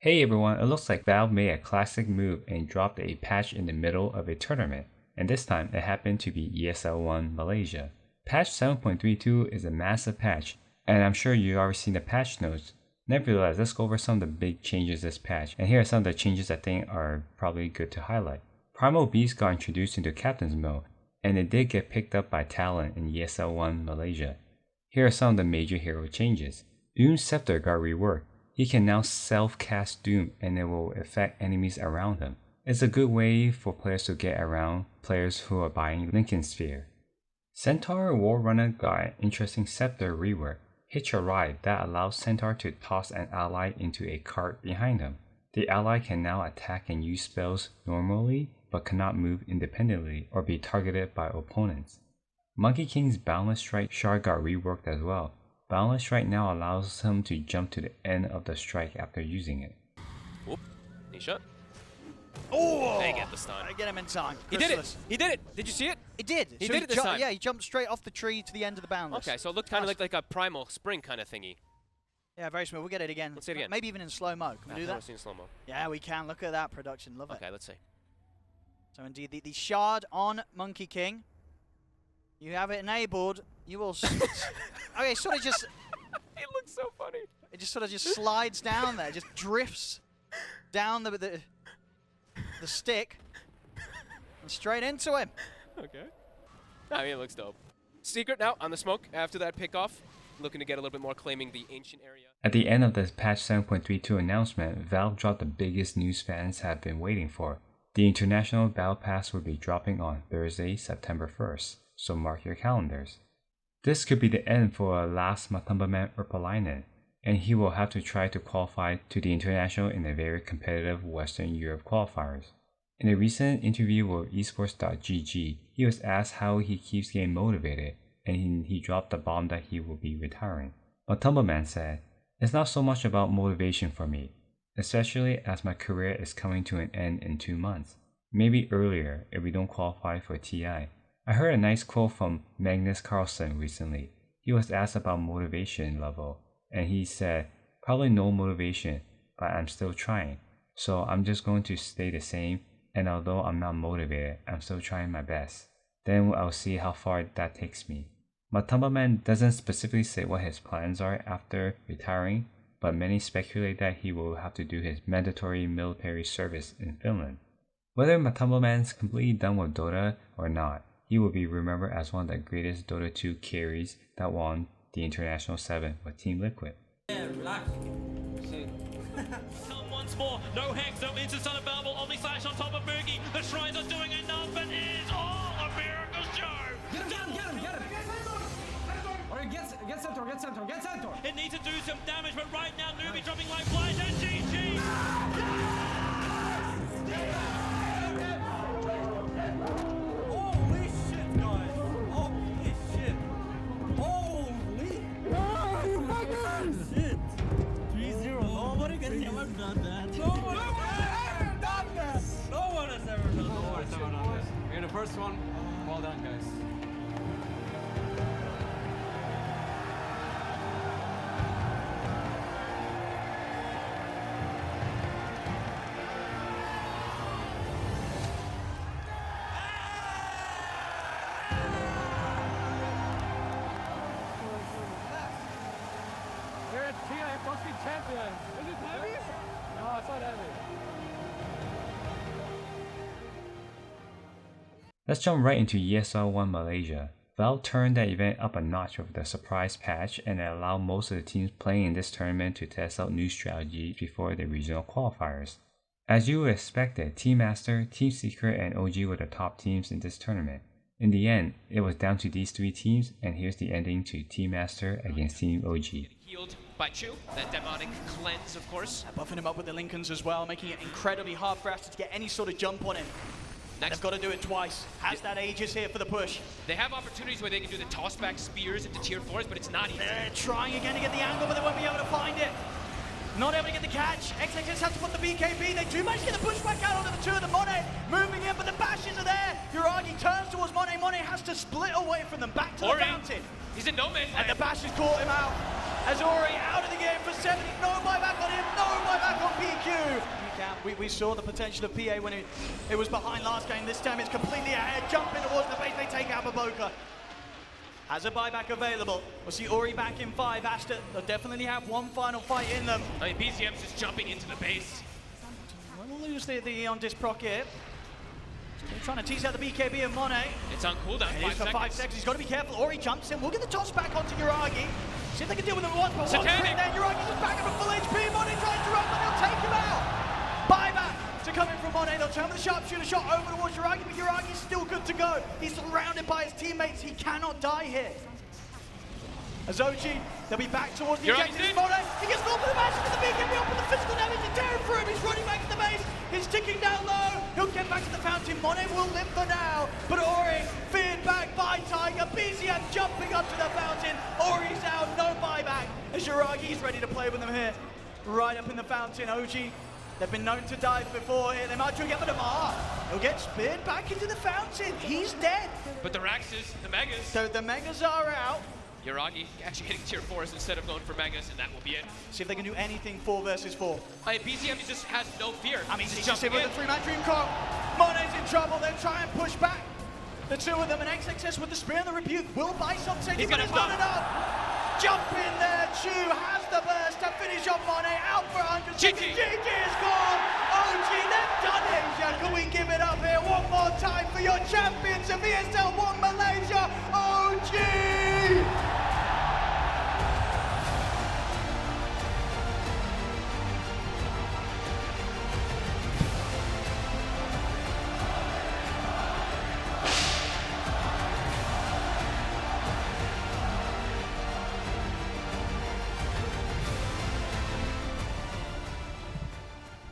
Hey everyone, it looks like Valve made a classic move and dropped a patch in the middle of a tournament, and this time it happened to be ESL One Malaysia. Patch 7.32 is a massive patch, and I'm sure you've already seen the patch notes. Nevertheless, let's go over some of the big changes this patch, and here are some of the changes I think are probably good to highlight. Primal Beast got introduced into Captain's Mode, and it did get picked up by talent in ESL One Malaysia. Here are some of the major hero changes. Doom's Scepter got reworked. He can now self-cast Doom and it will affect enemies around him. It's a good way for players to get around players who are buying Lincoln Sphere. Centaur War Runner got an interesting Scepter rework, Hitch a Ride, that allows Centaur to toss an ally into a cart behind him. The ally can now attack and use spells normally, but cannot move independently or be targeted by opponents. Monkey King's Boundless Strike Shard got reworked as well. Boundless Strike now allows him to jump to the end of the strike after using it. Whoop. Knee shot. Oh! They get the stun. I get him in time. He did it! He did it! Did you see it? He did. He did it this time. Yeah, he jumped straight off the tree to the end of the boundless. Okay, so it looked kind of like a primal spring kind of thingy. Yeah, very smooth. We'll get it again. Let's see it again. Maybe even in slow-mo. Can we do that? I've seen slow-mo. Yeah, we can. Look at that production. Love it. Okay, let's see. So indeed, the shard on Monkey King. You have it enabled. You will... okay, sort of just... It looks so funny. It just sort of just slides down there, just drifts down the stick and straight into him. Okay. I mean, it looks dope. Secret now on the smoke after that pickoff. Looking to get a little bit more, claiming the ancient area. At the end of the patch 7.32 announcement, Valve dropped the biggest news fans have been waiting for. The International Battle Pass will be dropping on Thursday, September 1st, so mark your calendars. This could be the end for last MATUMBAMAN Urpalainen, and he will have to try to qualify to the International in a very competitive Western Europe qualifiers. In a recent interview with esports.gg, he was asked how he keeps getting motivated, and he dropped the bomb that he will be retiring. MATUMBAMAN said, "It's not so much about motivation for me, especially as my career is coming to an end in 2 months. Maybe earlier if we don't qualify for TI. I heard a nice quote from Magnus Carlsen recently. He was asked about motivation level, and he said, "Probably no motivation, but I'm still trying. So I'm just going to stay the same, and although I'm not motivated, I'm still trying my best. Then I'll see how far that takes me." MATUMBAMAN doesn't specifically say what his plans are after retiring, but many speculate that he will have to do his mandatory military service in Finland. Whether MATUMBAMAN's completely done with Dota or not, he will be remembered as one of the greatest Dota 2 carries that won the International 7 with Team Liquid. Yeah, relax. Come once more, no hex, no interstellar babble, only slash on top of Boogie. The Shrines are doing enough and it is all a miracle show. Get him! Alright, get Centaur. It needs to do some damage, but right now Newbie dropping like flies and GG. Holy shit, guys! Holy shit! Holy! Oh my god! Shit! 3-0. Nobody has ever done that. No one has ever done that! No one has ever done that. You're the first one. Well done, guys. You're a TI boxing champion. Is it heavy? No, it's not heavy. Let's jump right into ESL One Malaysia. Valve turned that event up a notch with the surprise patch and it allowed most of the teams playing in this tournament to test out new strategies before the regional qualifiers. As you would expect, Team Master, Team Secret, and OG were the top teams in this tournament. In the end, it was down to these 3 teams, and here's the ending to Team Master against Team OG. Healed by Chu, that demonic cleanse, of course. Buffing him up with the Lincolns as well, making it incredibly hard for Astor to get any sort of jump on him. Next, They've got to do it twice. Has that Aegis here for the push. they have opportunities where they can do the toss-back spears into tier 4s, but it's not easy. They're trying again to get the angle, but they won't be able to find it. Not able to get the catch. XXS has to put the BKB. They do manage to get the pushback out onto the 2 of the Monet. Moving in, but the bashes are there. Uragi turns towards Monet. Monet has to split away from them. Back to the fountain. He's in no man's And the land. bashes caught him out. Azori out of the game for 70. No buyback on him. No buyback on PQ. We saw the potential of PA when it was behind last game. This time it's completely ahead, jumping towards the base. They take out Baboka. Has a buyback available. We'll see Ori back in 5. Asta, they'll definitely have one final fight in them. I mean, BCM's just jumping into the base. We'll lose the Eon disc proc here. Still trying to tease out the BKB and Monet. It's on cooldown, And it is for 5 seconds. He's got to be careful. Ori jumps in. We'll get the toss back onto Uragi. See if they can deal with him at once. But one crit there. Uragi's just back up at full HP. Monet tries to run, but they'll take him out. Buyback to come in from Monet. They'll turn with a sharpshooter shot over towards Uragi, but Uragi's still good to go. He's surrounded by his teammates. He cannot die here. As OG, they'll be back towards the objective. Monet, he gets caught with the mash with the BKB up with the physical damage to tear through him. He's running back to the base. He's ticking down low. He'll get back to the fountain. Monet will live for now. But Ori, feared back by Tiger. BZM jumping up to the fountain. Ori's out, no buyback. As Uragi's ready to play with them here. Right up in the fountain. OG, they've been known to dive before here. They might try to get for Damar. He'll get speared back into the fountain. He's dead. But the Raxes, the Megas. So the Megas are out. Uragi actually hitting tier 4s instead of going for Megas, and that will be it. See if they can do anything 4 versus 4. I mean, BCM just has no fear. I mean, he's just just in with the 3-man dream call. Monet's in trouble. They'll try and push back. The 2 of them, and XXS with the spear and the rebuke will buy something. He's gonna done enough. Jump in there. Chu has the burst to finish off Monet. Out for 100. GG is gone. OG, they've done it. Can we give it up here one more time for your champions of ESL One Malaysia, OG?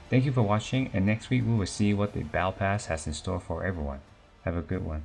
Thank you for watching, and next week we will see what the Battle Pass has in store for everyone. Have a good one.